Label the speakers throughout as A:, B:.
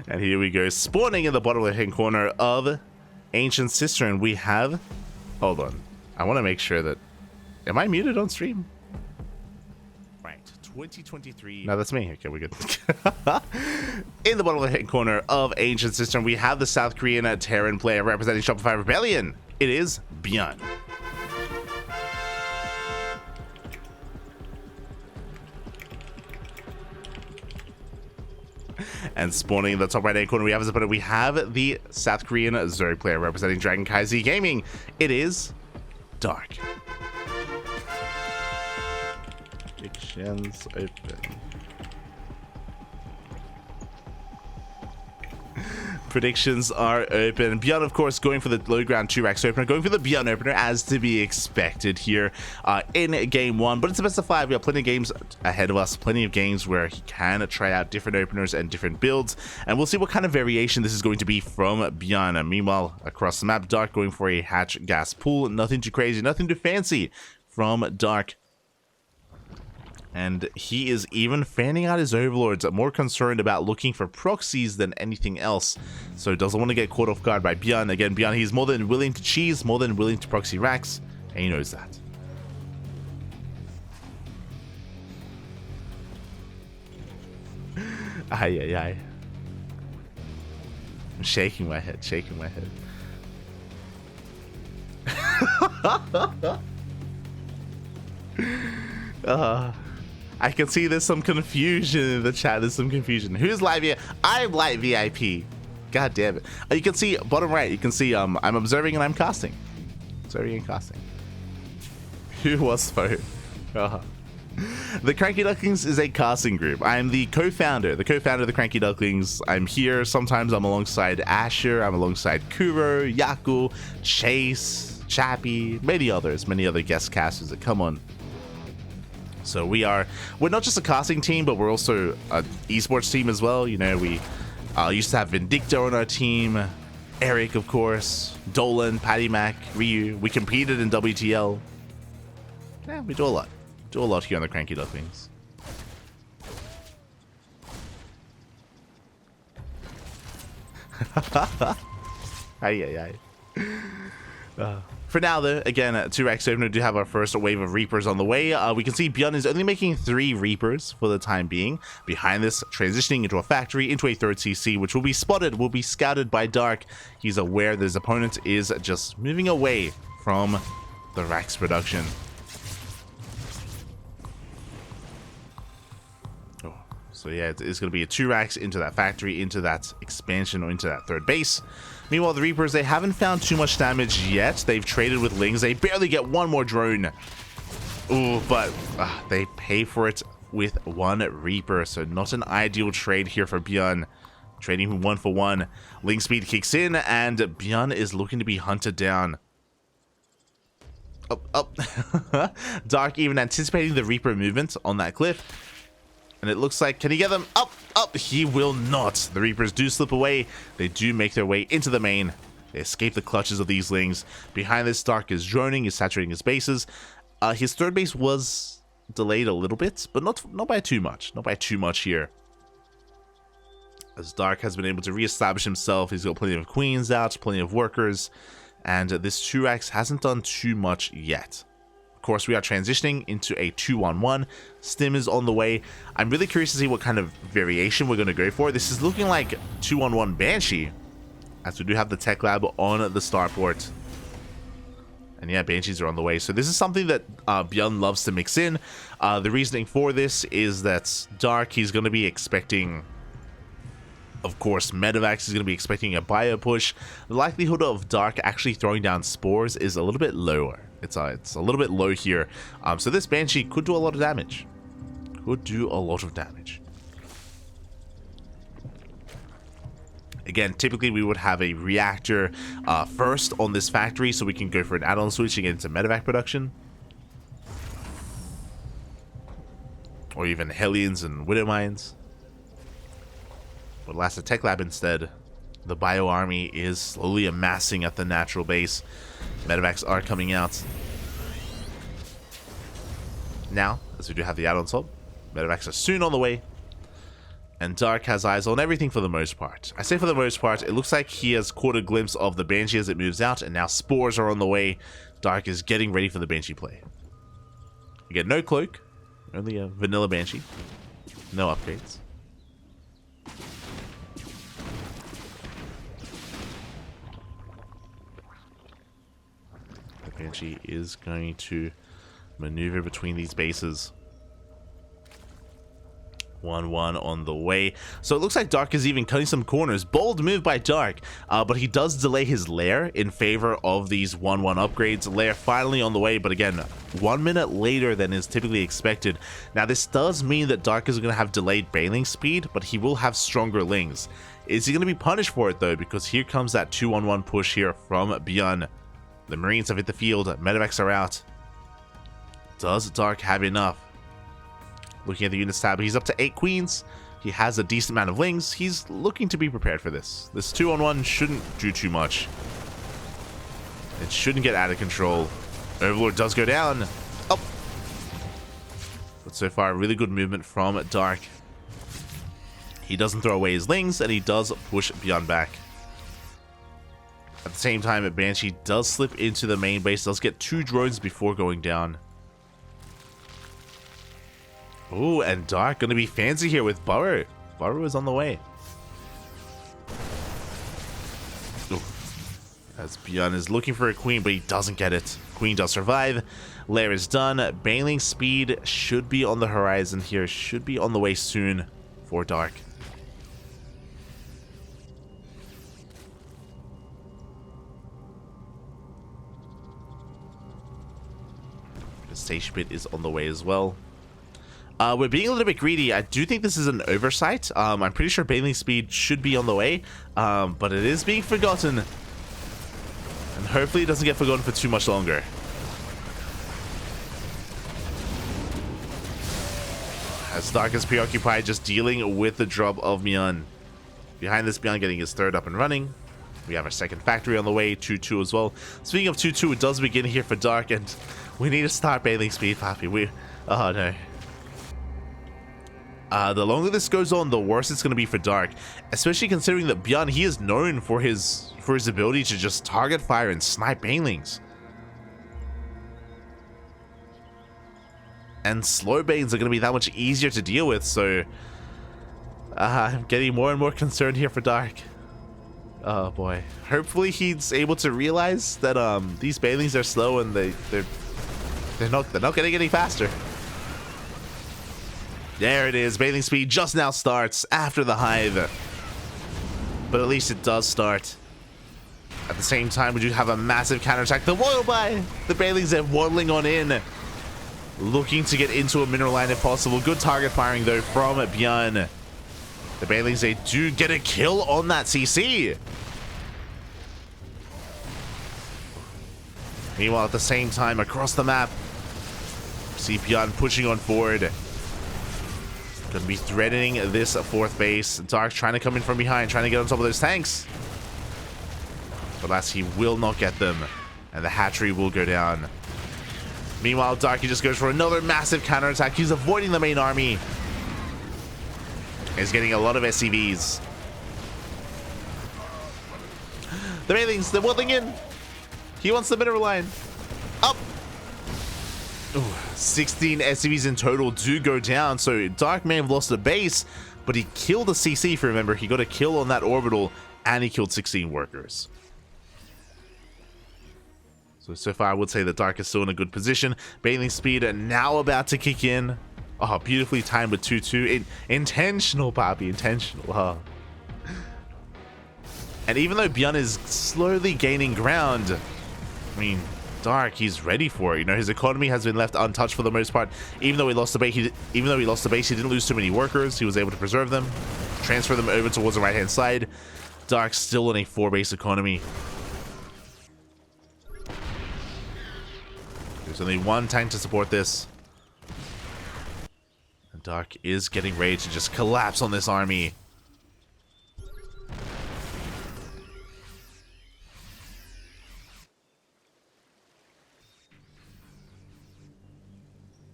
A: And here we go, spawning in the bottom left-hand corner of Ancient Cistern. We have... Hold on. I want to make sure that... Am I muted on stream? Right. 2023... No, that's me. Okay, we're good. In the bottom left-hand corner of Ancient Cistern, we have the South Korean Terran player representing Shopify Rebellion. It is ByuN. And spawning in the top right-hand corner, we have as opponent, we have the South Korean Zerg player representing CranKy Gaming. It is Dark. Predictions open. Predictions are open. ByuN, of course, going for the low ground 2-Rax opener, going for the ByuN opener as to be expected here in game 1. But it's a best of 5. We have plenty of games ahead of us, plenty of games where he can try out different openers and different builds, and we'll see what kind of variation this is going to be from ByuN. And meanwhile, across the map, Dark going for a hatch gas pool. Nothing too crazy, nothing too fancy from Dark. And he is even fanning out his overlords, more concerned about looking for proxies than anything else. So doesn't want to get caught off guard by ByuN. Again, ByuN, he's more than willing to cheese, more than willing to proxy Rax, and he knows that. Ay, ay, ay. I'm shaking my head, shaking my head. I can see there's some confusion in the chat. There's some confusion. Who's live here? I'm live VIP. God damn it. You can see bottom right. You can see I'm observing and I'm casting. Observing and casting. Who was phone? The CranKy Ducklings is a casting group. I'm the co-founder. The co-founder of the CranKy Ducklings. I'm here. Sometimes I'm alongside Asher. I'm alongside Kuro, Yaku, Chase, Chappie, many other guest casters that come on. So we're not just a casting team, but we're also an esports team as well. You know, we used to have Vindicta on our team, Eric, of course, Dolan, Patty Mac, Ryu. We competed in WTL. Yeah, we do a lot. Do a lot here on the CranKy Ducklings. Ay, ay, ay. For now, though, again, 2-Rax opener do have our first wave of Reapers on the way. We can see ByuN is only making 3 Reapers for the time being. Behind this, transitioning into a factory, into a 3rd CC, which will be spotted, will be scouted by Dark. He's aware that his opponent is just moving away from the Rax production. Oh, so yeah, it's going to be a 2-Rax into that factory, into that expansion, or into that 3rd base. Meanwhile, the Reapers, they haven't found too much damage yet. They've traded with Lings. They barely get 1 more drone. Ooh, but they pay for it with 1 Reaper. So not an ideal trade here for ByuN. Trading 1 for 1. Ling speed kicks in, and ByuN is looking to be hunted down. Oh. Dark even anticipating the Reaper movement on that cliff. And it looks like, can he get them? Up. He will not. The Reapers do slip away. They do make their way into the main. They escape the clutches of these Lings. Behind this, Dark is droning, is saturating his bases. His 3rd base was delayed a little bit, but not by too much. Not by too much here. As Dark has been able to reestablish himself, he's got plenty of queens out, plenty of workers, and this 2-Rax hasn't done too much yet. Of course, we are transitioning into a 2-on-1. Stim is on the way. I'm really curious to see what kind of variation we're going to go for. This is looking like 2-on-1 Banshee, as we do have the tech lab on the starport. And yeah, Banshees are on the way. So this is something that ByuN loves to mix in. The reasoning for this is that Dark, he's going to be expecting, of course, Medivacs is going to be expecting a bio push. The likelihood of Dark actually throwing down spores is a little bit lower. It's a little bit low here. So this Banshee could do a lot of damage. Again, typically we would have a reactor first on this factory, so we can go for an add-on switch and get into medevac production. Or even Hellions and Widow Mines. But last the Tech Lab instead. The Bio Army is slowly amassing at the natural base. Medevacs are coming out. Now, as we do have the add-on swap, Medevacs are soon on the way. And Dark has eyes on everything for the most part. I say for the most part, it looks like he has caught a glimpse of the Banshee as it moves out, and now spores are on the way. Dark is getting ready for the Banshee play. Again, no cloak, only a vanilla Banshee. No upgrades. The Banshee is going to maneuver between these bases. 1-1 on the way. So it looks like Dark is even cutting some corners. Bold move by Dark, but he does delay his lair in favor of these 1-1 upgrades. Lair finally on the way, but again, 1 minute later than is typically expected. Now this does mean that Dark is going to have delayed bailing speed, but he will have stronger lings. Is he going to be punished for it though? Because here comes that 2-on-1 push here from ByuN. The Marines have hit the field. Medevacs are out. Does Dark have enough? Looking at the units tab, he's up to 8 queens. He has a decent amount of lings. He's looking to be prepared for this. This 2-on-1 shouldn't do too much. It shouldn't get out of control. Overlord does go down. Oh! But so far, really good movement from Dark. He doesn't throw away his lings, and he does push ByuN back. At the same time, Banshee does slip into the main base, does get 2 drones before going down. Ooh, and Dark gonna be fancy here with Burrow. Burrow is on the way. Ooh. As ByuN is looking for a queen, but he doesn't get it. Queen does survive. Lair is done. Bailing speed should be on the horizon here. Should be on the way soon for Dark. The station pit is on the way as well. We're being a little bit greedy. I do think this is an oversight. I'm pretty sure bailing speed should be on the way, but it is being forgotten. And hopefully it doesn't get forgotten for too much longer. As Dark is preoccupied just dealing with the drop of ByuN. Behind this, ByuN getting his 3rd up and running. We have our 2nd factory on the way, 2-2 as well. Speaking of 2-2, it does begin here for Dark, and we need to start bailing speed, Papi. Oh no. The longer this goes on, the worse it's going to be for Dark, especially considering that ByuN, he is known for his ability to just target fire and snipe banelings. And slow banes are going to be that much easier to deal with, so I'm getting more and more concerned here for Dark. Oh boy. Hopefully he's able to realize that these banelings are slow and they're not getting any faster. There it is. Bailing speed just now starts after the hive. But at least it does start. At the same time, we do have a massive counterattack. The Royal Buy! The Bailings are waddling on in. Looking to get into a mineral line if possible. Good target firing though from ByuN. The Bailings, they do get a kill on that CC. Meanwhile, at the same time, across the map, see ByuN pushing on forward. Gonna be threatening this 4th base. Dark trying to come in from behind, trying to get on top of those tanks. But alas, he will not get them. And the hatchery will go down. Meanwhile, Dark, he just goes for another massive counterattack. He's avoiding the main army. He's getting a lot of SCVs. The Bailings, they're waddling in. He wants the mineral line. Up. Ooh, 16 SCVs in total do go down, so Dark may have lost a base, but he killed a CC, if you remember. He got a kill on that orbital, and he killed 16 workers. So far, I would say that Dark is still in a good position. Bailing speed now about to kick in. Oh, beautifully timed with 2-2. Intentional, Bobby, intentional. Oh. And even though ByuN is slowly gaining ground, I mean, Dark, he's ready for it. You know, his economy has been left untouched for the most part. Even though he lost the base, he didn't lose too many workers. He was able to preserve them, transfer them over towards the right-hand side. Dark's still in a 4-base economy. There's only 1 tank to support this. And Dark is getting ready to just collapse on this army.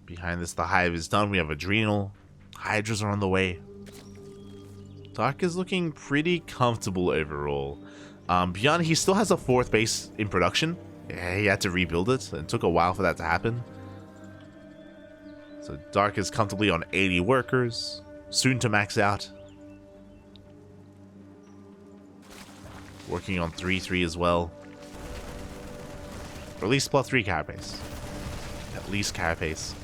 A: Behind this, the hive is done. We have Adrenal. Hydras are on the way. Dark is looking pretty comfortable overall. ByuN, he still has a 4th base in production. Yeah, he had to rebuild it, and it took a while for that to happen. So Dark is comfortably on 80 workers, soon to max out. Working on 3-3 as well. Or at least plus 3 carapace. At least carapace.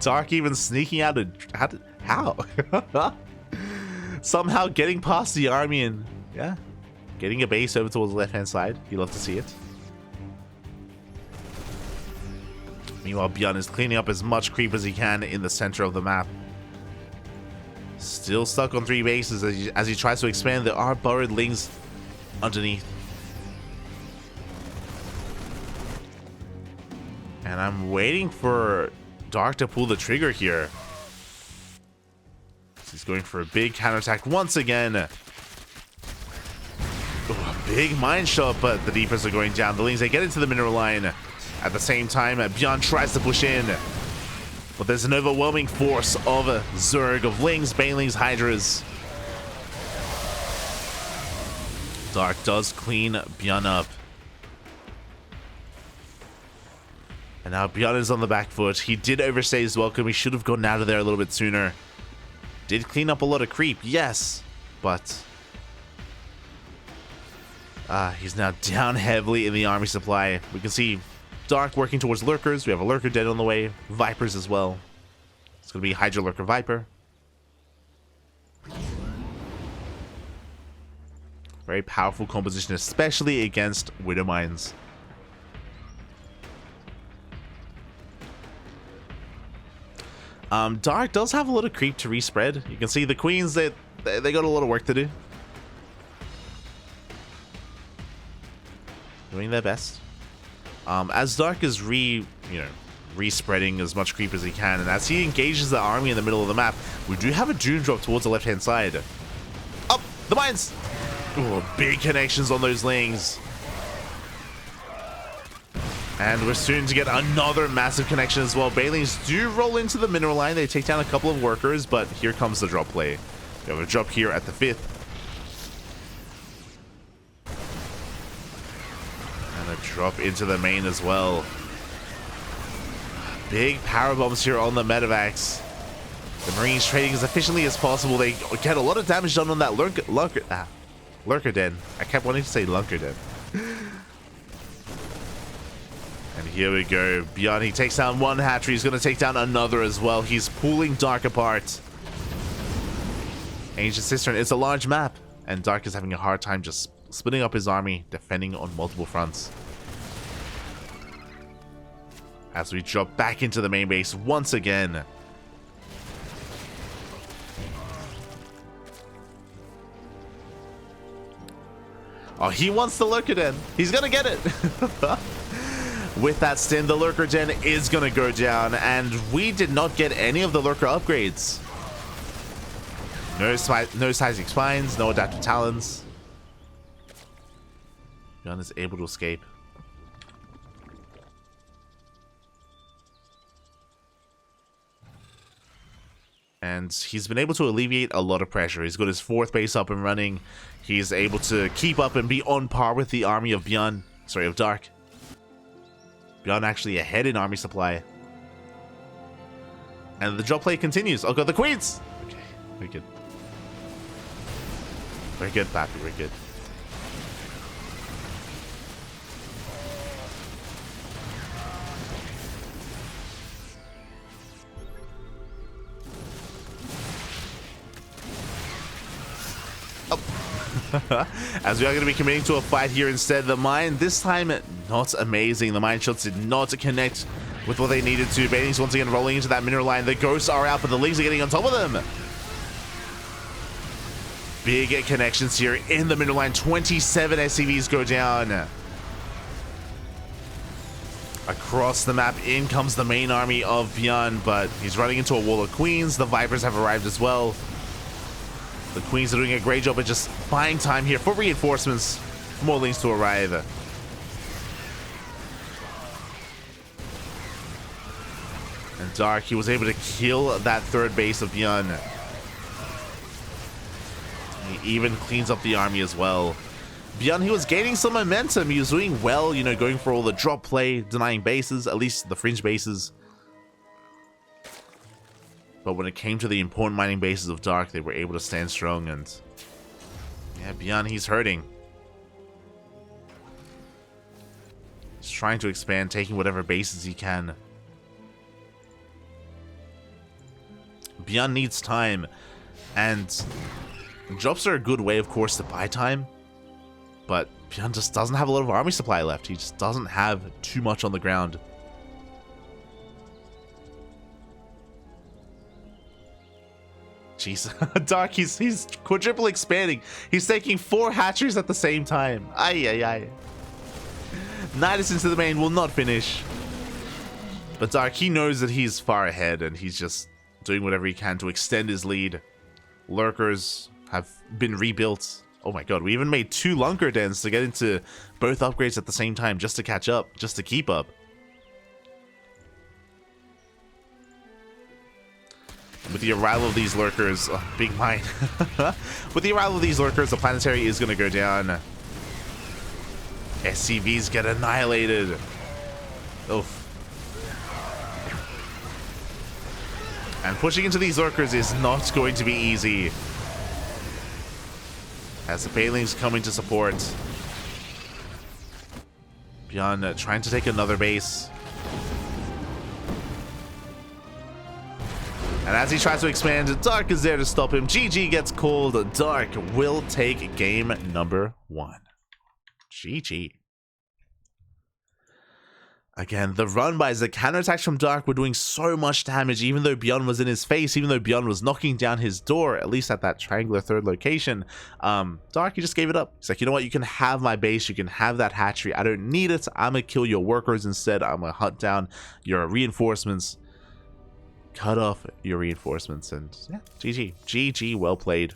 A: Dark even sneaking out of... How? Somehow getting past the army and... Yeah. Getting a base over towards the left-hand side. You love to see it. Meanwhile, ByuN is cleaning up as much creep as he can in the center of the map. Still stuck on 3 bases as he tries to expand. There are burrowed lings underneath. And I'm waiting for Dark to pull the trigger here. He's going for a big counterattack once again. Oh, a big mine shot, but the defense are going down. The Lings, they get into the mineral line. At the same time, ByuN tries to push in. But there's an overwhelming force of Zerg, of Lings, Banelings, Hydras. Dark does clean ByuN up. And now ByuN is on the back foot. He did overstay his welcome. He should have gotten out of there a little bit sooner. Did clean up a lot of creep, yes. But he's now down heavily in the army supply. We can see Dark working towards lurkers. We have a lurker dead on the way. Vipers as well. It's going to be Hydra, Lurker, Viper. Very powerful composition, especially against Widow Mines. Dark does have a lot of creep to respread. You can see the queens, they got a lot of work to do. Doing their best. As Dark is respreading as much creep as he can, and as he engages the army in the middle of the map, we do have a Doom drop towards the left-hand side. Up the mines! Ooh, big connections on those Lings. And we're soon to get another massive connection as well. Banelings do roll into the mineral line. They take down a couple of workers, but here comes the drop play. We have a drop here at the 5th. And a drop into the main as well. Big power bombs here on the medevacs. The Marines trading as efficiently as possible. They get a lot of damage done on that lurker den. I kept wanting to say lunker den. And here we go. ByuN, he takes down one hatchery. He's going to take down another as well. He's pulling Dark apart. Ancient Cistern, it's a large map. And Dark is having a hard time just splitting up his army, defending on multiple fronts. As we drop back into the main base once again. Oh, he wants the lurker den. He's going to get it. With that stim, the lurker den is going to go down, and we did not get any of the lurker upgrades. No seismic spines, no adaptive talons. ByuN is able to escape. And he's been able to alleviate a lot of pressure. He's got his 4th base up and running. He's able to keep up and be on par with the army of ByuN. Sorry, of Dark. ByuN actually ahead in army supply. And the drop play continues. Oh god, the queens! Okay, we're good. We're good, Pappy, we're good. As we are going to be committing to a fight here instead. The mine, this time, not amazing. The mine shots did not connect with what they needed to. Banelings once again rolling into that mineral line. The ghosts are out, but the Lings are getting on top of them. Big connections here in the mineral line. 27 SCVs go down. Across the map, in comes the main army of ByuN, but he's running into a wall of queens. The Vipers have arrived as well. The queens are doing a great job at just buying time here for reinforcements. More Lings to arrive. And Dark, he was able to kill that third base of ByuN. He even cleans up the army as well. ByuN, he was gaining some momentum. He was doing well, you know, going for all the drop play, denying bases, at least the fringe bases. But when it came to the important mining bases of Dark, they were able to stand strong. And yeah, ByuN, he's hurting. He's trying to expand, taking whatever bases he can. ByuN needs time, and drops are a good way, of course, to buy time. But ByuN just doesn't have a lot of army supply left. He just doesn't have too much on the ground. Jeez, Dark, he's quadruple expanding. He's taking 4 hatcheries at the same time. Ay, ay, ay. Nidus into the main will not finish. But Dark, he knows that he's far ahead, and he's just doing whatever he can to extend his lead. Lurkers have been rebuilt. Oh my god, we even made 2 Lunker dens to get into both upgrades at the same time, just to catch up, just to keep up. With the arrival of these Lurkers, oh, big mine. With the arrival of these Lurkers, the planetary is going to go down. SCVs get annihilated. Oof. And pushing into these Lurkers is not going to be easy. As the Banelings come into support. ByuN trying to take another base. And as he tries to expand, Dark is there to stop him. GG gets called. Dark will take game number 1. GG. Again, the run-bys, the counterattacks from Dark were doing so much damage, even though ByuN was in his face, even though ByuN was knocking down his door, at least at that triangular third location. Dark, he just gave it up. He's like, you know what, you can have my base, you can have that hatchery, I don't need it, I'm gonna kill your workers instead, I'm gonna hunt down your reinforcements, cut off your reinforcements, and yeah, GG. GG, well played.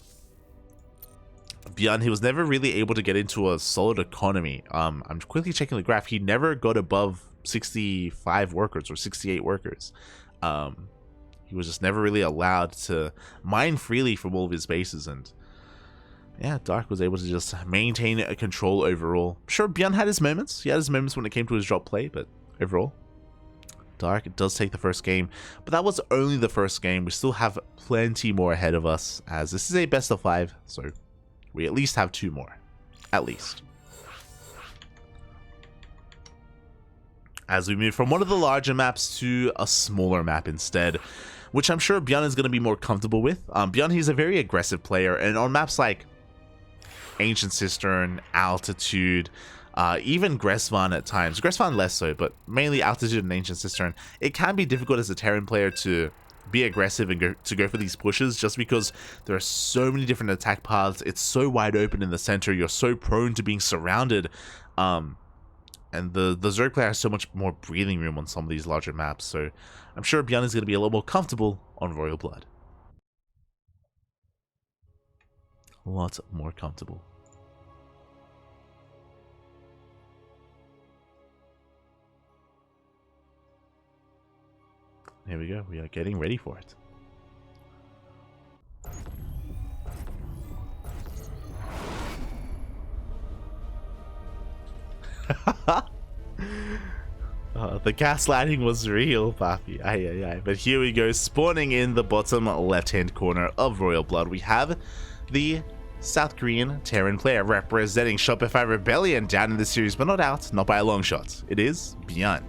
A: ByuN, he was never really able to get into a solid economy. I'm quickly checking the graph, he never got above 65 workers or 68 workers. He was just never really allowed to mine freely from all of his bases, and yeah, Dark was able to just maintain a control overall. Sure, ByuN had his moments. He had his moments when it came to his drop play, but overall, Dark does take the first game. But that was only the first game. We still have plenty more ahead of us, as this is a best of 5, so we at least have 2 more. At least. As we move from one of the larger maps to a smaller map instead, which I'm sure ByuN is going to be more comfortable with. ByuN, he's a very aggressive player, and on maps like Ancient Cistern, Altitude, even Gresvan at times, Gresvan less so, but mainly Altitude and Ancient Cistern, it can be difficult as a Terran player to be aggressive and go for these pushes, just because there are so many different attack paths. It's so wide open in the center, you're so prone to being surrounded. And the Zerg player has so much more breathing room on some of these larger maps, so I'm sure ByuN is going to be a little more comfortable on Royal Blood. A lot more comfortable. Here we go, we are getting ready for it. The gaslighting was real, Papi. Aye, aye, aye. But here we go, spawning in the bottom left-hand corner of Royal Blood. We have the South Korean Terran player representing Shopify Rebellion down in the series, but not out, not by a long shot. It is ByuN.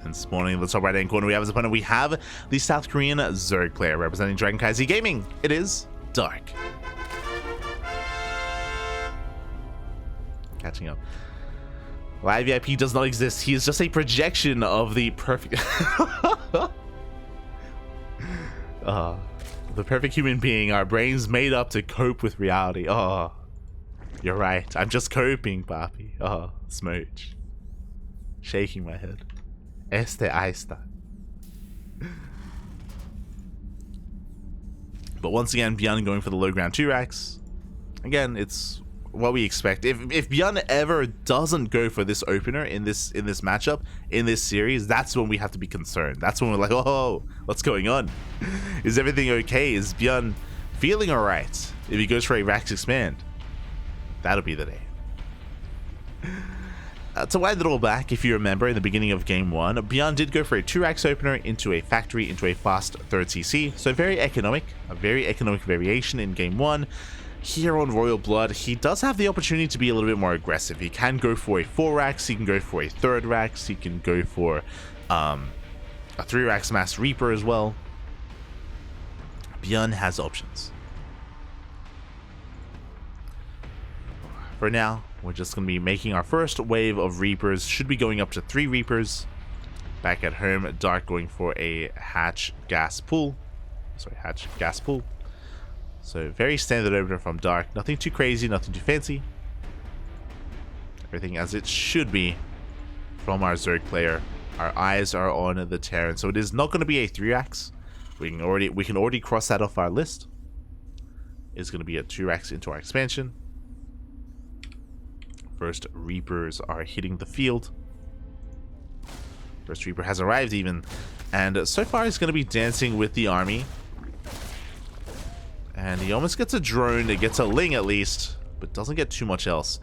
A: And spawning in the top right-hand corner, we have as opponent, we have the South Korean Zerg player representing CranKy Gaming. It is Dark. Catching up. Live VIP does not exist. He is just a projection of the perfect the perfect human being. Our brains made up to cope with reality. Oh, you're right. I'm just coping, papi. Oh, smooch. Shaking my head. Ahí está. But once again, ByuN going for the low ground 2 racks. Again, it's what we expect. If ByuN ever doesn't go for this opener in this matchup, in this series, that's when we have to be concerned. That's when we're like, oh, what's going on? Is everything okay? Is ByuN feeling alright? If he goes for a Rax Expand, that'll be the day. To wind it all back, if you remember, in the beginning of Game 1, ByuN did go for a 2-Rax opener into a factory, into a fast 3rd CC, so very economic, a very economic variation in Game 1. Here on Royal Blood, he does have the opportunity to be a little bit more aggressive. He can go for a 4-Rax, he can go for a 3rd Rax, he can go for a 3-Rax Mass Reaper as well. ByuN has options. For now, we're just going to be making our first wave of Reapers. Should be going up to 3 Reapers. Back at home, Dark going for a Hatch Gas Pool. Sorry, Hatch Gas Pool. So very standard opener from Dark. Nothing too crazy, nothing too fancy. Everything as it should be from our Zerg player. Our eyes are on the Terran. So it is not going to be a 3-Rax. We can already cross that off our list. It's going to be a 2-Rax into our expansion. First Reapers are hitting the field. First Reaper has arrived even. And so far he's going to be dancing with the army. And he almost gets a drone. It gets a Ling at least. But doesn't get too much else.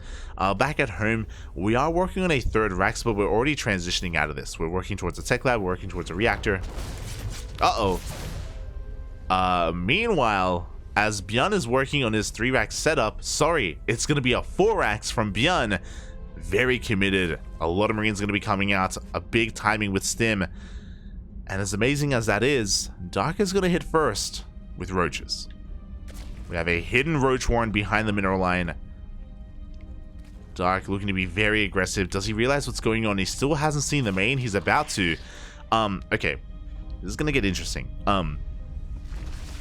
A: Back at home, we are working on a 3rd Rax, but we're already transitioning out of this. We're working towards a tech lab. We're working towards a reactor. Uh-oh. Meanwhile, as ByuN is working on his 3-Rax setup, sorry, it's going to be a 4-Rax from ByuN. Very committed. A lot of Marines going to be coming out. A big timing with Stim. And as amazing as that is, Dark is going to hit first with Roaches. We have a hidden Roach Warren behind the mineral line. Dark looking to be very aggressive. Does he realize what's going on? He still hasn't seen the main. He's about to. Okay. This is going to get interesting.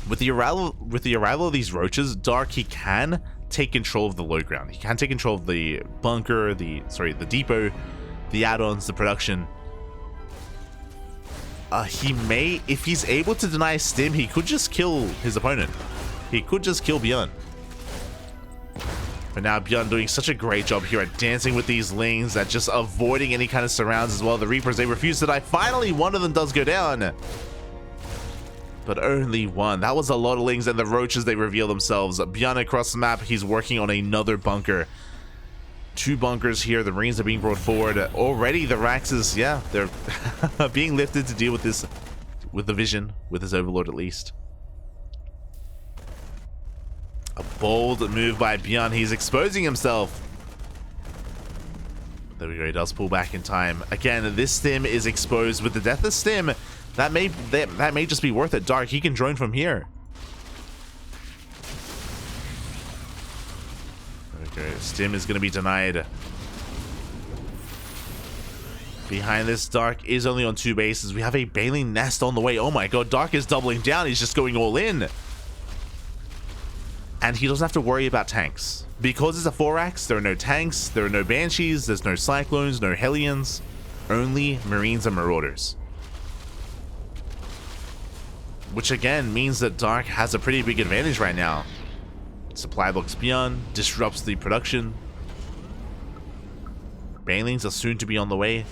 A: With the arrival of these Roaches, Dark, he can take control of the low ground. He can take control of the bunker, the depot, the add-ons, the production. He may, if he's able to deny Stim, he could just kill his opponent. He could just kill ByuN. But now ByuN doing such a great job here at dancing with these Lings, at just avoiding any kind of surrounds as well. The Reapers, they refuse to die. Finally, one of them does go down. But only one. That was a lot of Lings, and the Roaches, they reveal themselves. ByuN across the map, he's working on another bunker. 2 bunkers here. The Marines are being brought forward. Already the Raxes, yeah, they're being lifted to deal with this, with the Vision, with his Overlord at least. A bold move by ByuN. He's exposing himself. There we go. He does pull back in time. Again, this Stim is exposed. With the death of Stim, that may just be worth it. Dark, he can drone from here. Okay, Stim is going to be denied. Behind this, Dark is only on 2 bases. We have a Baneling Nest on the way. Oh my god, Dark is doubling down. He's just going all in. And he doesn't have to worry about tanks. Because it's a 4-Rax, there are no tanks, there are no Banshees, there's no Cyclones, no Hellions. Only Marines and Marauders. Which again means that Dark has a pretty big advantage right now. Supply blocks ByuN, disrupts the production. Banelings are soon to be on the way.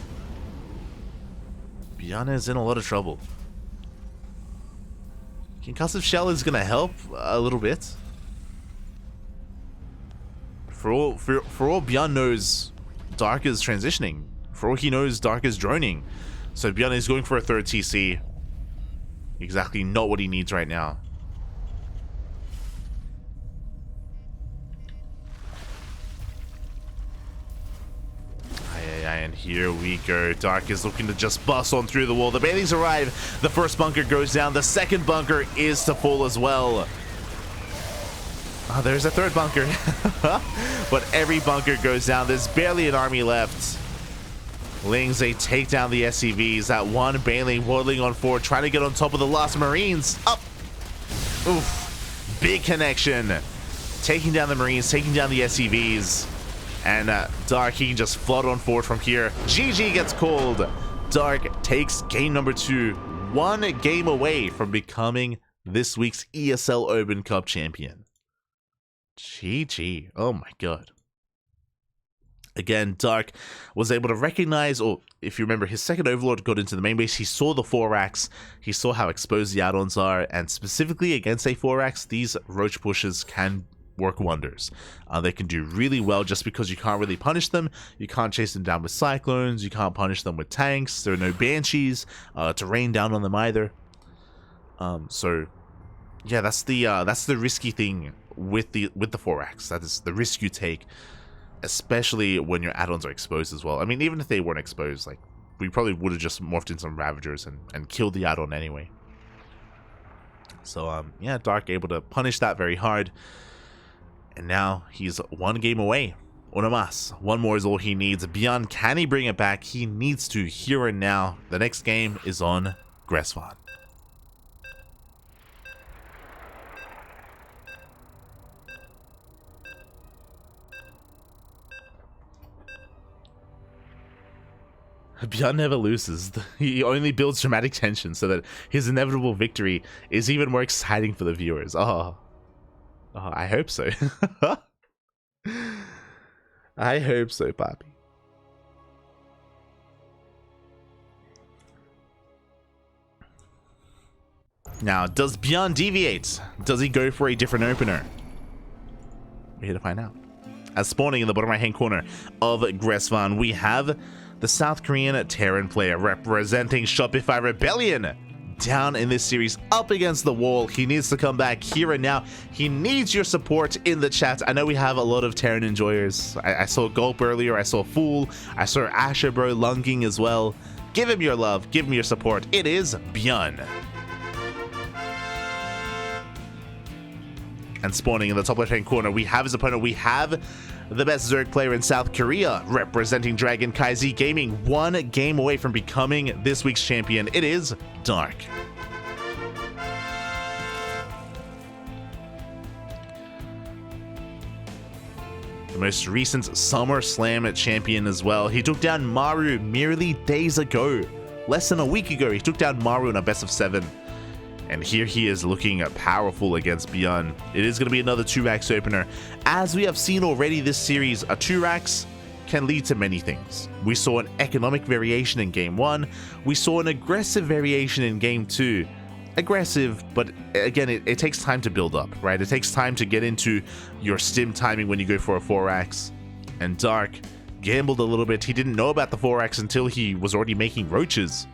A: ByuN is in a lot of trouble. Concussive Shell is going to help a little bit. For all ByuN knows, Dark is transitioning. For all he knows, Dark is droning. So ByuN is going for a 3rd TC. Exactly not what he needs right now. And here we go. Dark is looking to just bust on through the wall. The Banelings arrive. The first bunker goes down. The second bunker is to fall as well. Oh, there's a 3rd bunker. But every bunker goes down. There's barely an army left. Lings, they take down the SCVs. That one Baneling waddling on forward, trying to get on top of the last Marines. Up. Oof. Big connection. Taking down the Marines, taking down the SCVs. And Dark, he can just flood on forward from here. GG gets called. Dark takes game number 2. 1 game away from becoming this week's ESL Open Cup champion. GG. Oh my god. Again, Dark was able to recognize, or if you remember, his second Overlord got into the main base. He saw the 4-racks, he saw how exposed the add-ons are, and specifically against a 4-racks, these roach pushes can work wonders. They can do really well just because you can't really punish them. You can't chase them down with cyclones, you can't punish them with tanks, there are no banshees to rain down on them either. So yeah, that's the risky thing with the 4-racks. That is the risk you take, especially when your add-ons are exposed as well. I mean, even if they weren't exposed, like, we probably would have just morphed in some Ravagers and killed the add-on anyway. So, yeah, Dark able to punish that very hard. And now he's one game away. Una más. One more is all he needs. ByuN, can he bring it back? He needs to here and now. The next game is on Gressvan. ByuN never loses. He only builds dramatic tension so that his inevitable victory is even more exciting for the viewers. Oh, I hope so. I hope so, Papi. Now, does ByuN deviate? Does he go for a different opener? We're here to find out. As spawning in the bottom right-hand corner of Gressvan, we have the South Korean Terran player representing Shopify Rebellion down in this series, up against the wall. He needs to come back here and now. He needs your support in the chat. I know we have a lot of Terran enjoyers. I saw Gulp earlier, I saw Fool, I saw Asher Bro lunging as well. Give him your love, give him your support. It is ByuN. And spawning in the top left-hand corner, we have his opponent. We have the best Zerg player in South Korea, representing Dragon KZ Gaming, one game away from becoming this week's champion. It is Dark. The most recent SummerSlam champion as well. He took down Maru merely days ago. Less than a week ago, he took down Maru in a best of 7. And here he is looking powerful against ByuN. It is going to be another 2-racks opener. As we have seen already this series, a 2-racks can lead to many things. We saw an economic variation in Game 1. We saw an aggressive variation in Game 2. Aggressive, but again, it takes time to build up, right? It takes time to get into your stim timing when you go for a 4-racks. And Dark gambled a little bit. He didn't know about the 4-racks until he was already making roaches.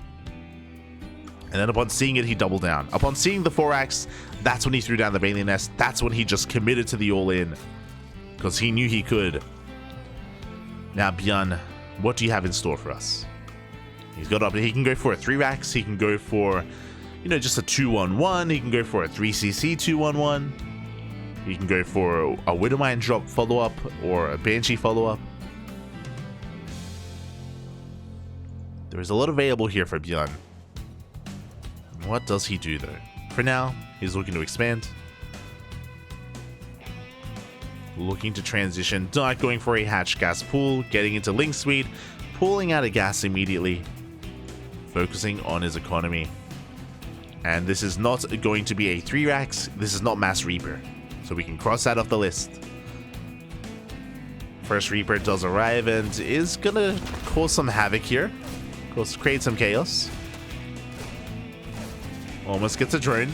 A: And then upon seeing it, he doubled down. Upon seeing the 4-racks, that's when he threw down the Bailey Nest. That's when he just committed to the all-in. Because he knew he could. Now, ByuN, what do you have in store for us? He's got up. He can go for a 3-racks. He can go for, you know, just a 2-1-1. He can go for a 3cc 2-1-1. He can go for a Widowmine drop follow-up or a Banshee follow-up. There is a lot available here for ByuN. What does he do though? For now, he's looking to expand. Looking to transition. Dark going for a hatch gas pool, getting into Link Suite, pulling out a gas immediately, focusing on his economy. And this is not going to be a 3-racks, this is not Mass Reaper. So we can cross that off the list. First Reaper does arrive and is gonna cause some havoc here. Of course, create some chaos. Almost gets a drone.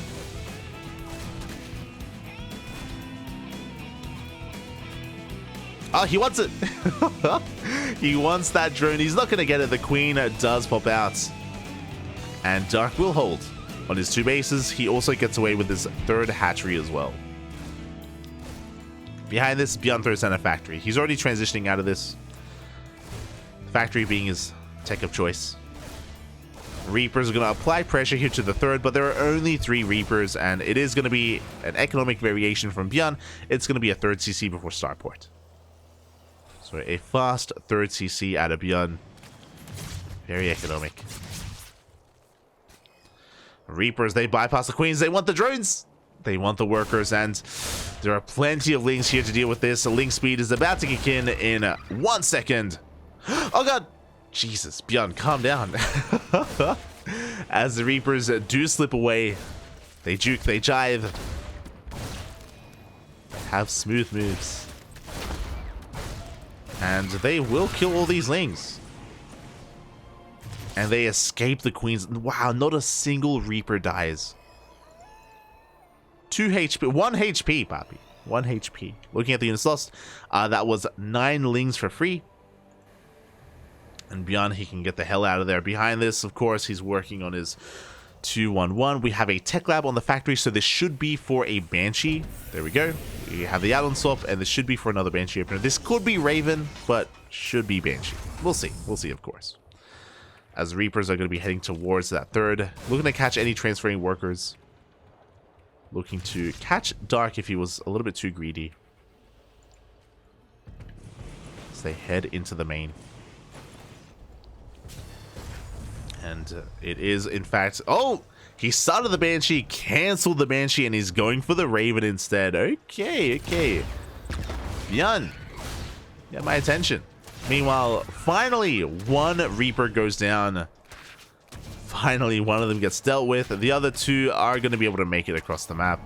A: Oh, he wants it. He wants that drone. He's not going to get it. The Queen does pop out. And Dark will hold on his 2 bases. He also gets away with his 3rd hatchery as well. Behind this, ByuN throws down a factory. He's already transitioning out of this. Factory being his tech of choice. Reapers are going to apply pressure here to the 3rd, but there are only 3 Reapers, and it is going to be an economic variation from ByuN. It's going to be a 3rd CC before Starport. So a fast 3rd CC out of ByuN. Very economic. Reapers, they bypass the Queens. They want the drones. They want the workers, and there are plenty of Links here to deal with this. Link speed is about to kick in 1 second. Oh god! Jesus, ByuN, calm down. As the Reapers do slip away, they juke, they jive. Have smooth moves. And they will kill all these Lings. And they escape the Queens. Wow, not a single Reaper dies. 2 HP, 1 HP, Papi. 1 HP. Looking at the units lost, that was 9 Lings for free. And ByuN, he can get the hell out of there. Behind this, of course, he's working on his 2-1-1. We have a Tech Lab on the factory, so this should be for a Banshee. There we go. We have the add-on swap, and this should be for another Banshee opener. This could be Raven, but should be Banshee. We'll see. We'll see, of course. As Reapers are going to be heading towards that third. Looking to catch any transferring workers. Looking to catch Dark if he was a little bit too greedy. As they head into the main. And it is, in fact... Oh! He started the Banshee, canceled the Banshee, and he's going for the Raven instead. Okay, okay. ByuN. Get my attention. Meanwhile, finally, 1 Reaper goes down. Finally, one of them gets dealt with. The other 2 are going to be able to make it across the map.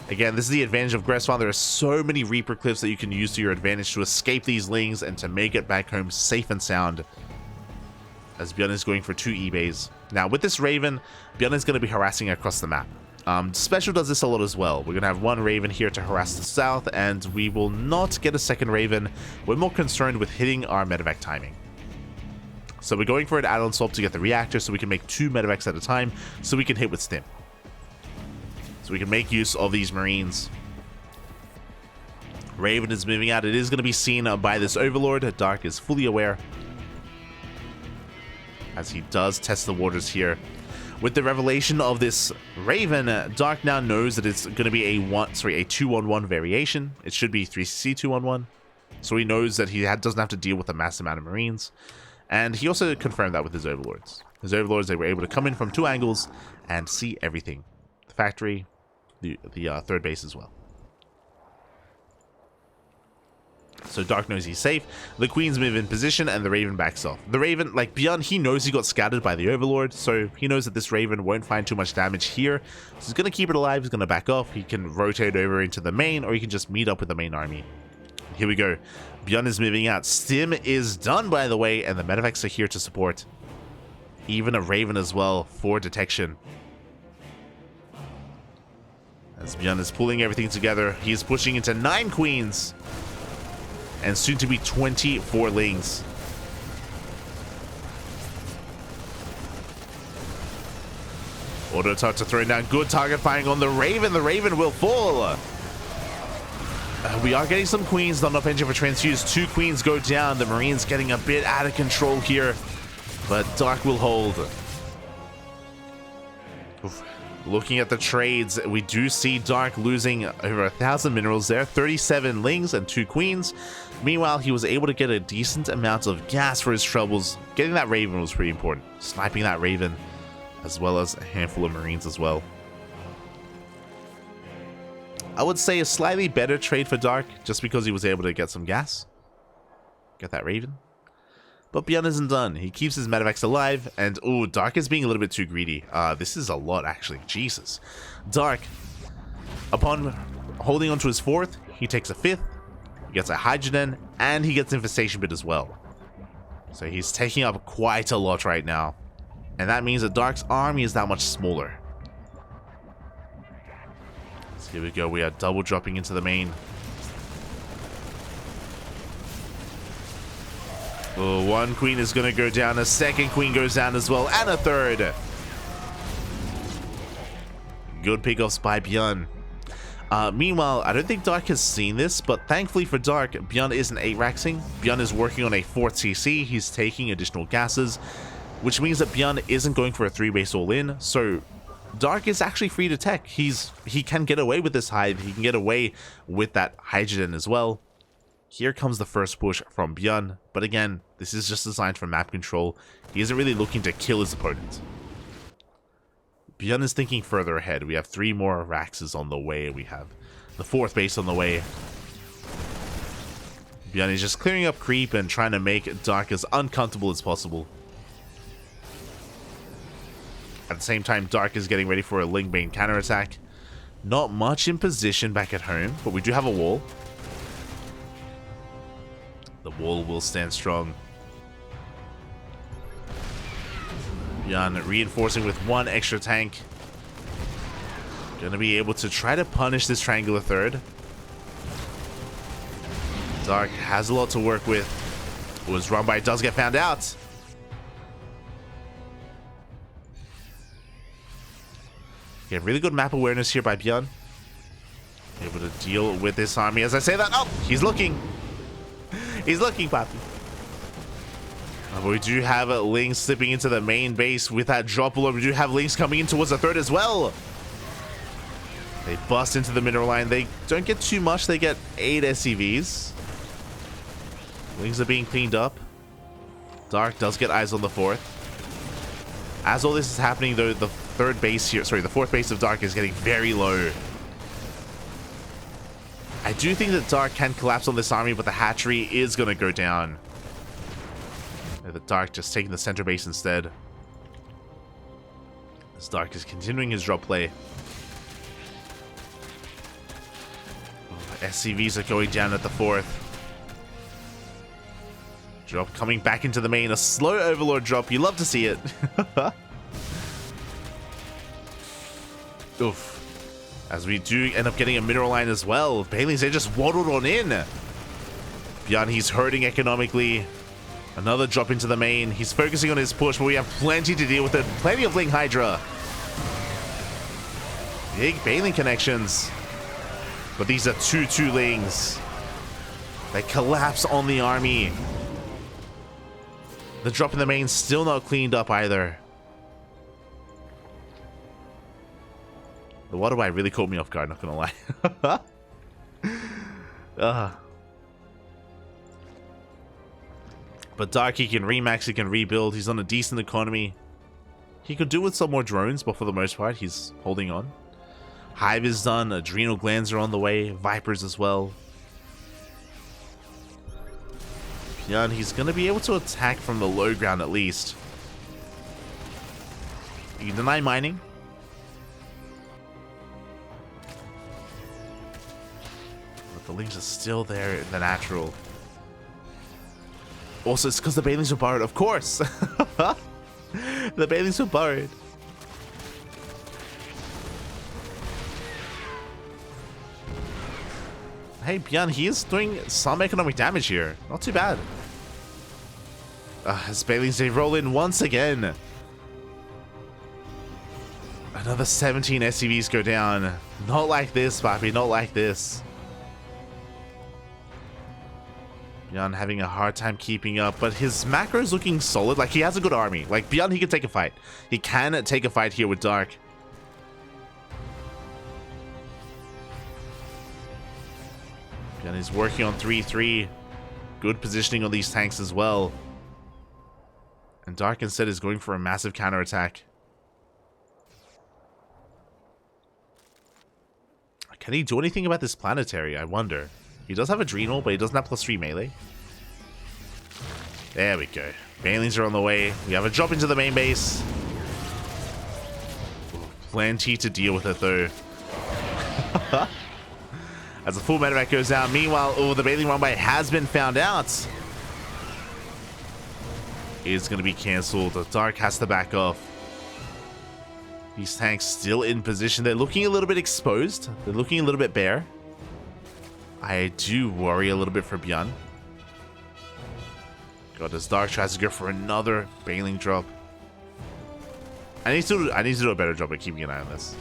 A: Again, this is the advantage of Gressfarm. There are so many Reaper cliffs that you can use to your advantage to escape these Lings and to make it back home safe and sound. As ByuN is going for 2 eBays. Now, with this Raven, ByuN is going to be harassing across the map. Special does this a lot as well. We're going to have 1 Raven here to harass the south, and we will not get a second Raven. We're more concerned with hitting our medevac timing. So we're going for an add-on swap to get the reactor so we can make 2 medevacs at a time so we can hit with stim. So we can make use of these Marines. Raven is moving out. It is going to be seen by this Overlord. Dark is fully aware. As he does test the waters here. With the revelation of this Raven, Dark now knows that it's going to be a 2-1-1 variation. It should be 3CC 2-1-1. So he knows that he doesn't have to deal with a mass amount of Marines. And he also confirmed that with his Overlords. His Overlords, they were able to come in from 2 angles and see everything. The factory, the third base as well. So Dark knows he's safe. The Queens move in position and the Raven backs off. The Raven, like ByuN, he knows he got scattered by the Overlord, so he knows that this Raven won't find too much damage here. So he's going to keep it alive, he's going to back off. He can rotate over into the main, or he can just meet up with the main army. Here we go. ByuN is moving out. Stim is done, by the way, and the medevacs are here to support. Even a Raven as well for detection. As ByuN is pulling everything together, he's pushing into 9 Queens. And soon to be 24 Lings. Auto touch to throw down. Good target firing on the Raven. The Raven will fall. We are getting some Queens. Not enough engine for transfuse. 2 Queens go down. The Marines getting a bit out of control here. But Dark will hold. Oof. Looking at the trades, we do see Dark losing over 1,000 minerals there. 37 Lings and 2 Queens. Meanwhile, he was able to get a decent amount of gas for his troubles. Getting that Raven was pretty important. Sniping that Raven, as well as a handful of Marines as well. I would say a slightly better trade for Dark, just because he was able to get some gas. Get that Raven. But ByuN isn't done. He keeps his medevacs alive, and oh, Dark is being a little bit too greedy. This is a lot, actually. Jesus. Dark, upon holding onto his 4th, he takes a 5th. He gets a hydrogen, and he gets infestation bit as well. So he's taking up quite a lot right now. And that means that Dark's army is that much smaller. So here we go. We are double dropping into the main. Oh, 1 Queen is going to go down. A 2nd Queen goes down as well. And a 3rd. Good pickoffs by ByuN. Meanwhile, I don't think Dark has seen this, but thankfully for Dark, ByuN isn't 8-raxing. ByuN is working on a 4th CC. He's taking additional gases, which means that ByuN isn't going for a 3-base all-in. So Dark is actually free to tech. He can get away with this Hive. He can get away with that hydrogen as well. Here comes the first push from ByuN, but again, this is just designed for map control. He isn't really looking to kill his opponent. ByuN is thinking further ahead. We have 3 more Raxes on the way. We have the 4th base on the way. ByuN is just clearing up creep and trying to make Dark as uncomfortable as possible. At the same time, Dark is getting ready for a Lingbane counterattack. Not much in position back at home, but we do have a wall. The wall will stand strong. ByuN reinforcing with one extra tank. Gonna be able to try to punish this triangular third. Dark has a lot to work with. Was run by, does get found out. Yeah, really good map awareness here by ByuN. Able to deal with this army. As I say that, oh, he's looking. He's looking, Papi. But we do have Lings slipping into the main base with that drop below. We do have Lings coming in towards the third as well. They bust into the mineral line. They don't get too much. They get 8 SCVs. Lings are being cleaned up. Dark does get eyes on the fourth. As all this is happening, though, the third base here, sorry, the fourth base of Dark is getting very low. I do think that Dark can collapse on this army, but the hatchery is going to go down. The Dark just taking the center base instead. As Dark is continuing his drop play. SCVs are going down at the fourth. Drop coming back into the main. A slow Overlord drop. You love to see it. Oof. As we do end up getting a mineral line as well. Banelings, they just waddled on in. ByuN, he's hurting economically. Another drop into the main. He's focusing on his push, but we have plenty to deal with it. Plenty of Ling Hydra. Big Baneling connections. But these are 2-2 Lings. They collapse on the army. The drop in the main still not cleaned up either. The water bite really caught me off guard, not gonna lie. But Dark, he can remax, he can rebuild. He's on a decent economy. He could do with some more drones, but for the most part, he's holding on. Hive is done. Adrenal glands are on the way. Vipers as well. ByuN, he's going to be able to attack from the low ground at least. You can deny mining. But the Lings are still there in the natural. Also, it's because the Banelings were borrowed, of course. The Banelings were borrowed. Hey, ByuN, he is doing some economic damage here. Not too bad. As Banelings, they roll in once again. Another 17 SCVs go down. Not like this, Papi, not like this. ByuN having a hard time keeping up, but his macro is looking solid. Like, he has a good army. Like, ByuN, he can take a fight. He can take a fight here with Dark. ByuN is working on 3-3. Good positioning on these tanks as well. And Dark instead is going for a massive counterattack. Can he do anything about this planetary? I wonder. He does have Adrenal, but he doesn't have +3 melee. There we go. Banelings are on the way. We have a drop into the main base. Plenty to deal with it, though. As the full medevac goes down. Meanwhile, the Baneling runway has been found out. It's going to be cancelled. The Dark has to back off. These tanks still in position. They're looking a little bit exposed. They're looking a little bit bare. I do worry a little bit for ByuN. God, as Dark tries to go for another Baneling drop. I need to do a better job at keeping an eye on this.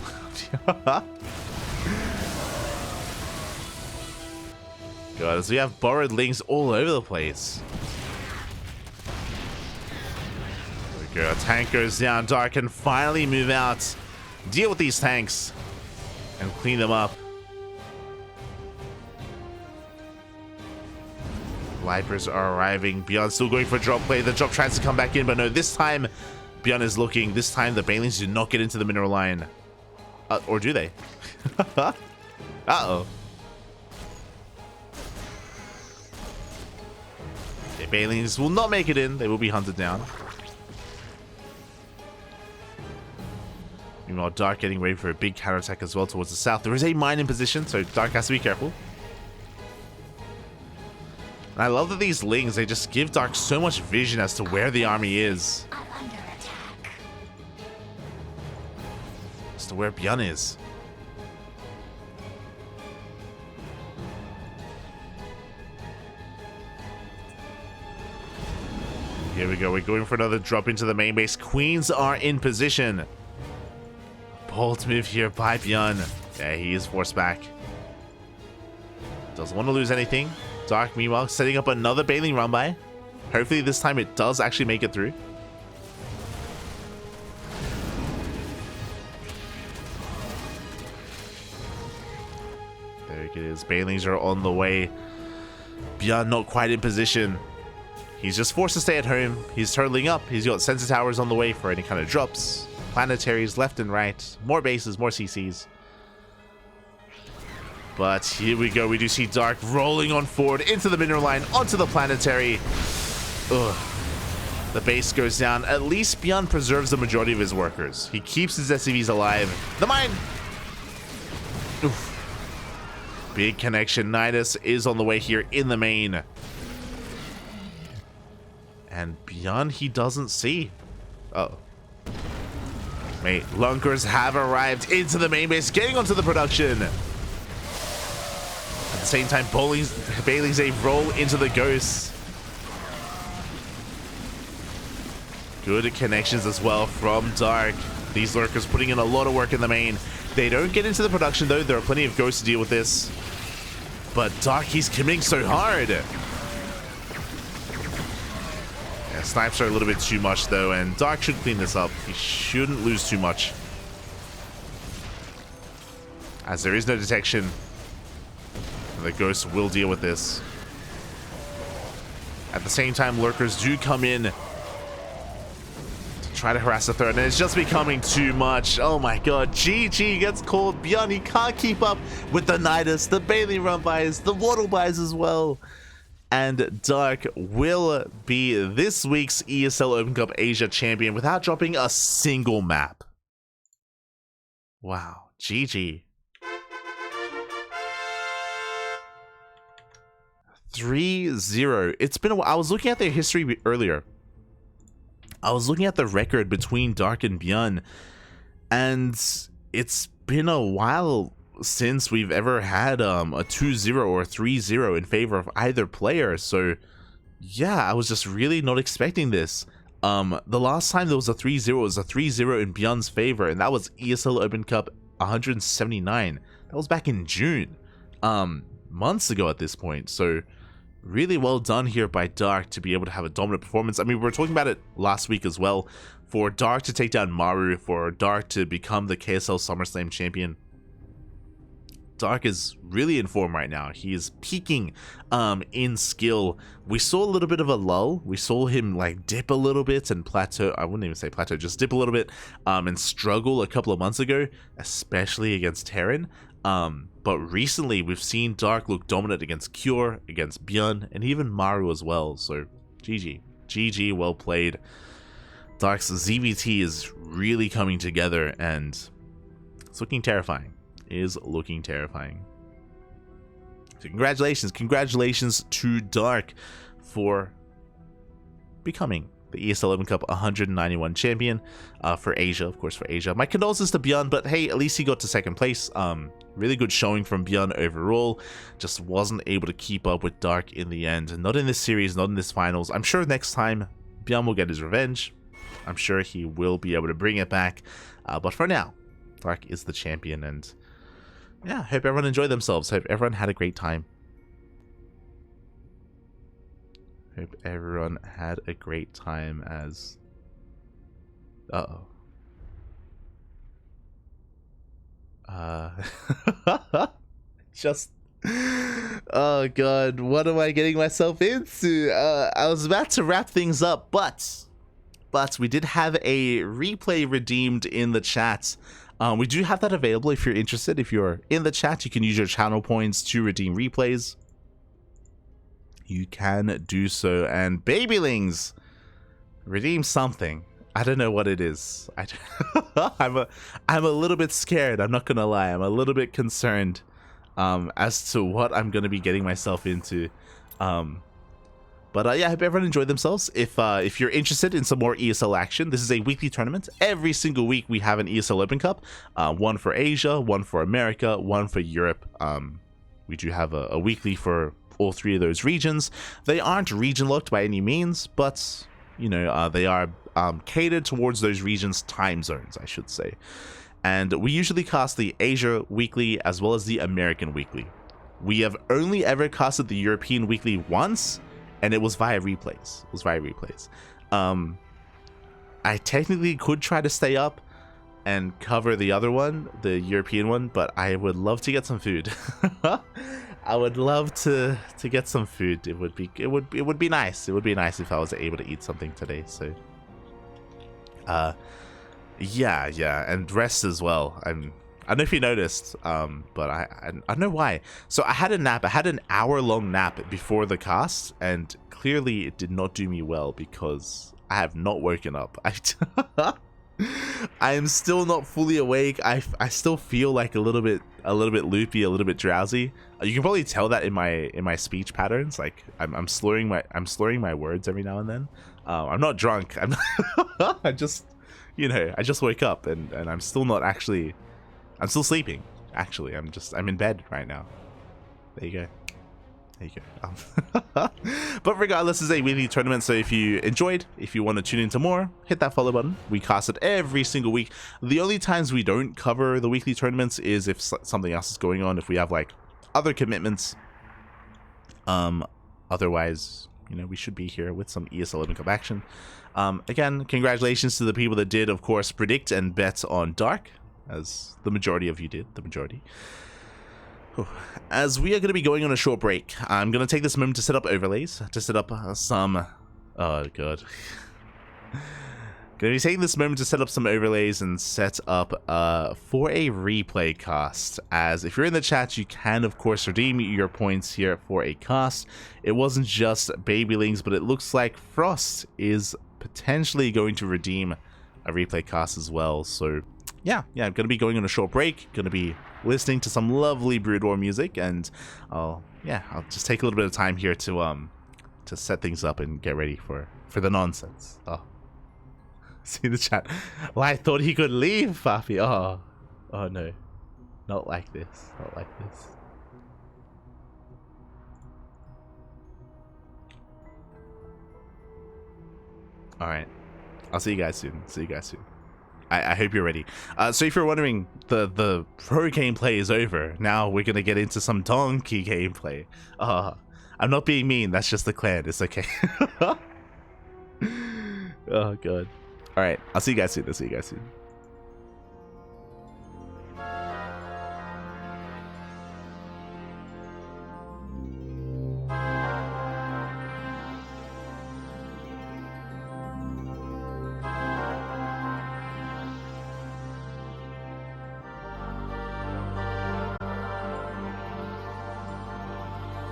A: God, as we have borrowed Lings all over the place. There we go. A tank goes down. Dark can finally move out, deal with these tanks, and clean them up. Vipers are arriving. ByuN still going for drop play. The drop tries to come back in, but no, this time ByuN is looking. This time the Banelings do not get into the mineral line. Or do they? Uh-oh. Okay, Banelings will not make it in. They will be hunted down. Meanwhile, Dark getting ready for a big counterattack as well towards the south. There is a mine in position, so Dark has to be careful. And I love that these Lings, they just give Dark so much vision as to where the army is. As to where ByuN is. Here we go. We're going for another drop into the main base. Queens are in position. Bold move here by ByuN. Yeah, he is forced back. Doesn't want to lose anything. Dark, meanwhile, setting up another bailing run by. Hopefully this time it does actually make it through. There it is. Bailings are on the way. ByuN not quite in position. He's just forced to stay at home. He's hurtling up. He's got sensor towers on the way for any kind of drops. Planetaries left and right. More bases, more CCs. But here we go. We do see Dark rolling on forward into the mineral line, onto the planetary. Ugh. The base goes down. At least ByuN preserves the majority of his workers. He keeps his SCVs alive. The mine! Oof. Big connection. Nidus is on the way here in the main. And ByuN, he doesn't see. Uh-oh. Mate, Lunkers have arrived into the main base, getting onto the production. At the same time, Bailey's a roll into the Ghosts. Good connections as well from Dark. These Lurkers putting in a lot of work in the main. They don't get into the production though. There are plenty of Ghosts to deal with this. But Dark, he's committing so hard. Yeah, snipes are a little bit too much though, and Dark should clean this up. He shouldn't lose too much, as there is no detection. The Ghost will deal with this. At the same time, Lurkers do come in to try to harass the third, and it's just becoming too much. Oh my god, GG gets called. ByuN, he can't keep up with the Nidus, the Bailey run buys, the Waddle buys as well. And Dark will be this week's ESL Open Cup Asia champion without dropping a single map. Wow, GG. 3-0. It's been a while. I was looking at their history earlier. I was looking at the record between Dark and ByuN, and it's been a while since we've ever had a 2-0 or 3-0 in favor of either player. So yeah, I was just really not expecting this. The last time there was a 3-0 was a 3-0 in ByuN's favor, and that was ESL Open Cup 179. That was back in June, months ago at this point. So really well done here by Dark to be able to have a dominant performance. I mean, we were talking about it last week as well. For Dark to take down Maru, for Dark to become the KSL SummerSlam champion. Dark is really in form right now. He is peaking in skill. We saw a little bit of a lull. We saw him like dip a little bit and plateau. I wouldn't even say plateau, just dip a little bit and struggle a couple of months ago, especially against Terran. But recently we've seen Dark look dominant against Cure, against ByuN, and even Maru as well. So GG. GG, well played. Dark's ZvT is really coming together, and it's looking terrifying. Is looking terrifying. So congratulations to Dark for becoming the ESL Open Cup 191 champion for Asia, of course, for Asia. My condolences to ByuN, but hey, at least he got to second place. Really good showing from ByuN overall. Just wasn't able to keep up with Dark in the end. Not in this series, not in this finals. I'm sure next time ByuN will get his revenge. I'm sure he will be able to bring it back. But for now, Dark is the champion, and yeah, hope everyone enjoyed themselves. Hope everyone had a great time. Hope everyone had a great time as... Uh-oh. Just... Oh god, what am I getting myself into? I was about to wrap things up, but we did have a replay redeemed in the chat. We do have that available if you're interested. If you're in the chat, you can use your channel points to redeem replays. You can do so. And Babylings, redeem something. I don't know what it is. I'm a little bit scared. I'm not gonna lie. I'm a little bit concerned as to what I'm gonna be getting myself into. But yeah, I hope everyone enjoyed themselves. If you're interested in some more ESL action, this is a weekly tournament. Every single week we have an ESL Open Cup, one for Asia, one for America, one for Europe. We do have a weekly for all 3 of those regions. They aren't region locked by any means, but you know, they are catered towards those regions' time zones, I should say. And we usually cast the Asia weekly as well as the American weekly. We have only ever casted the European weekly once, and it was via replays. I technically could try to stay up and cover the other one, the European one, but I would love to get some food. I would love to get some food. It would be nice. It would be nice if I was able to eat something today. So yeah, and rest as well. I don't know if you noticed, but I don't know why. So I had a nap. I had an hour-long nap before the cast, and clearly it did not do me well because I have not woken up. I am still not fully awake. I still feel like a little bit loopy, a little bit drowsy. You can probably tell that in my speech patterns. Like I'm slurring my words every now and then. I'm not drunk. I just, you know, I just woke up and I'm still not actually. I'm still sleeping, actually. I'm in bed right now. There you go. But regardless, this is a weekly tournament, so if you enjoyed, if you want to tune into more, hit that follow button. We cast it every single week. The only times we don't cover the weekly tournaments is if something else is going on, if we have like other commitments. Otherwise, you know, we should be here with some ESL Open Cup action. Again, congratulations to the people that did, of course, predict and bet on Dark, as the majority of you did, As we are going to be going on a short break, I'm going to take this moment to set up overlays, to set up some... Oh, God. Going to be taking this moment to set up some overlays and set up for a replay cast. As if you're in the chat, you can, of course, redeem your points here for a cast. It wasn't just Babylings, but it looks like Frost is potentially going to redeem a replay cast as well. So... Yeah, I'm going to be going on a short break, going to be listening to some lovely Brood War music, and I'll just take a little bit of time here to set things up and get ready for the nonsense. Oh, see the chat. Well, I thought he could leave, Fafi. Oh no, not like this, All right, I'll see you guys soon. I hope you're ready. So if you're wondering, the pro gameplay is over. Now we're gonna get into some donkey gameplay. I'm not being mean. That's just the clan. It's okay. Oh god. All right. I'll see you guys soon.